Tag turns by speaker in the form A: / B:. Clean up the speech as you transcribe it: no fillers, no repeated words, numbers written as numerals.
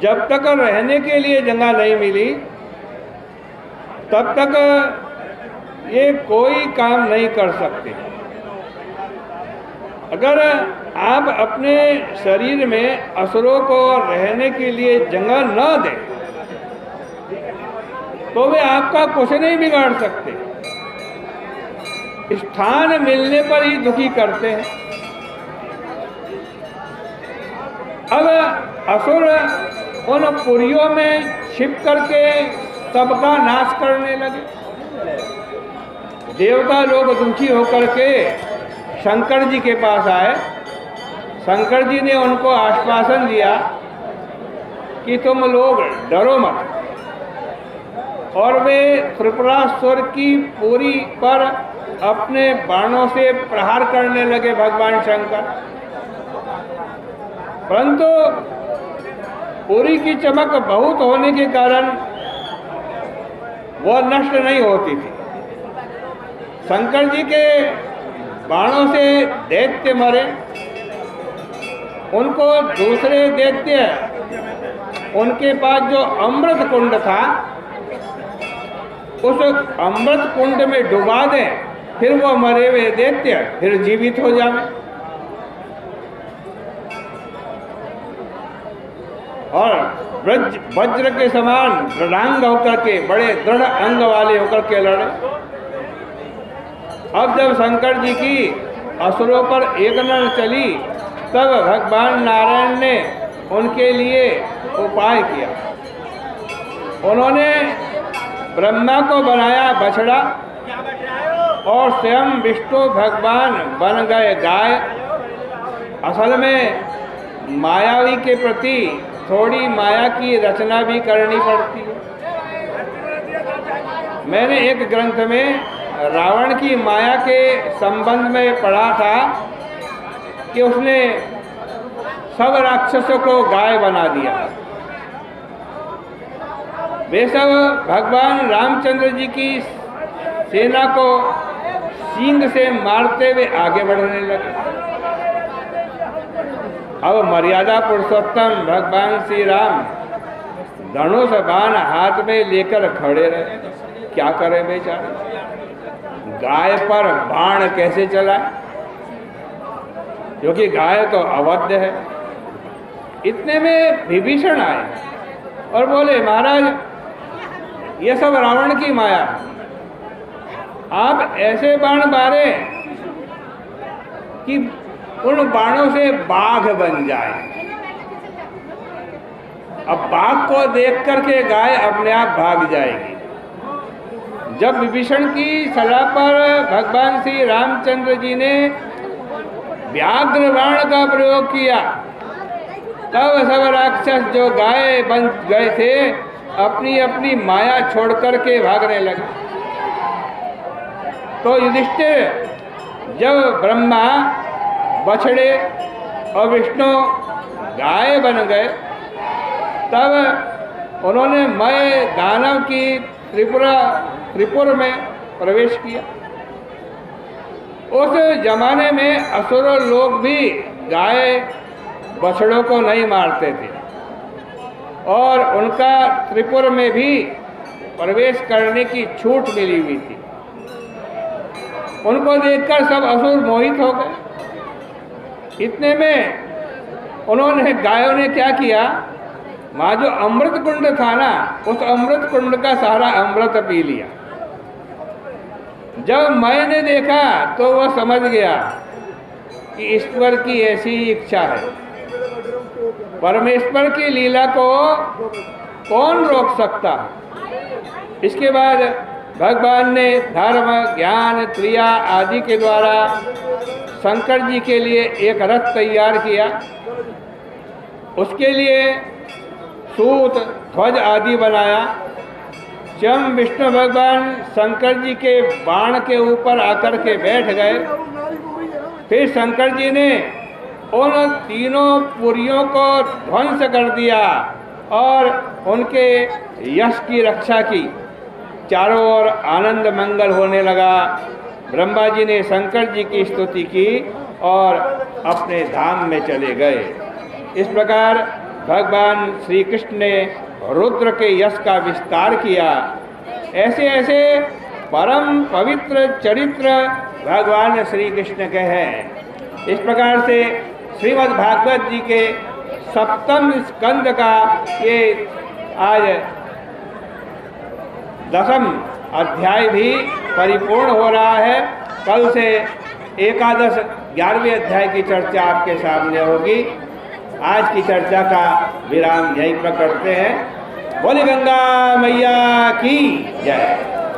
A: जब तक रहने के लिए जगह नहीं मिली तब तक ये कोई काम नहीं कर सकते। अगर आप अपने शरीर में असुरों को रहने के लिए जगह न दें तो वे आपका कुछ नहीं बिगाड़ सकते। स्थान मिलने पर ही दुखी करते हैं। अब असुर उन पुरियों में छिप करके सबका नाश करने लगे। देवता लोग दुखी होकर के शंकर जी के पास आए। शंकर जी ने उनको आश्वासन दिया कि तुम लोग डरो मत। और वे त्रिपुरासुर की पुरी पर अपने बाणों से प्रहार करने लगे भगवान शंकर। परंतु पुरी की चमक बहुत होने के कारण वह नष्ट नहीं होती थी। शंकर जी के बाणों से दैत्य मरे। उनको दूसरे दैत्य उनके पास जो अमृत कुंड था उस अमृत कुंड में डुबा दें, फिर वो मरे हुए दैत्य फिर जीवित हो जाए। और वज्र के समान दृढ़ांग होकर के, बड़े दृढ़ अंग वाले होकर के लड़े। अब जब शंकर जी की असुरों पर एक नजर चली तब भगवान नारायण ने उनके लिए उपाय किया। उन्होंने ब्रह्मा को बनाया बछड़ा और स्वयं विष्णु भगवान बन गए गाय। असल में मायावी के प्रति थोड़ी माया की रचना भी करनी पड़ती है। मैंने एक ग्रंथ में रावण की माया के संबंध में पढ़ा था कि उसने सब राक्षसों को गाय बना दिया। वे सब भगवान रामचंद्र जी की सेना को सींग से मारते हुए आगे बढ़ने लगे। अब मर्यादा पुरुषोत्तम भगवान श्री राम धनुष बाण हाथ में लेकर खड़े रहे। क्या करें बेचारे, गाय पर बाण कैसे चलाए, क्योंकि गाय तो अवध है। इतने में विभीषण आए और बोले, महाराज ये सब रावण की माया, आप ऐसे बाण मारे कि उन बाणों से बाघ बन जाए। अब बाघ को देख करके गाय अपने आप भाग जाएगी। जब विभीषण की सलाह पर भगवान श्री रामचंद्र जी ने व्याघ्र बाण का प्रयोग किया तब सब राक्षस जो गाय बन गए थे अपनी अपनी माया छोड़ करके भागने लगे। तो युधिष्ठिर जब ब्रह्मा बछड़े और विष्णु गाय बन गए तब उन्होंने मय दानव की त्रिपुर में प्रवेश किया। उस जमाने में असुर लोग भी गाय बछड़ों को नहीं मारते थे और उनका त्रिपुर में भी प्रवेश करने की छूट मिली हुई थी। उनको देखकर सब असुर मोहित हो गए। इतने में उन्होंने गायों ने क्या किया, वहाँ जो अमृत कुंड था ना, उस अमृत कुंड का सारा अमृत पी लिया। जब मैंने देखा तो वह समझ गया कि ईश्वर की ऐसी ही इच्छा है। परमेश्वर की लीला को कौन रोक सकता। इसके बाद भगवान ने धर्म ज्ञान क्रिया आदि के द्वारा शंकर जी के लिए एक रथ तैयार किया। उसके लिए सूत ध्वज आदि बनाया। स्वयं विष्णु भगवान शंकर जी के बाण के ऊपर आकर के बैठ गए। फिर शंकर जी ने उन तीनों पुरियों को ध्वंस कर दिया और उनके यश की रक्षा की। चारों ओर आनंद मंगल होने लगा। ब्रह्मा जी ने शंकर जी की स्तुति की और अपने धाम में चले गए। इस प्रकार भगवान श्री कृष्ण ने रुद्र के यश का विस्तार किया। ऐसे ऐसे परम पवित्र चरित्र भगवान श्री कृष्ण के हैं। इस प्रकार से श्रीमद् भागवत जी के सप्तम स्कंद का ये आज 10वां अध्याय भी परिपूर्ण हो रहा है। कल से एकादश 11वें अध्याय की चर्चा आपके सामने होगी। आज की चर्चा का विराम यहीं पर करते हैं। बोले गंगा मैया की जय।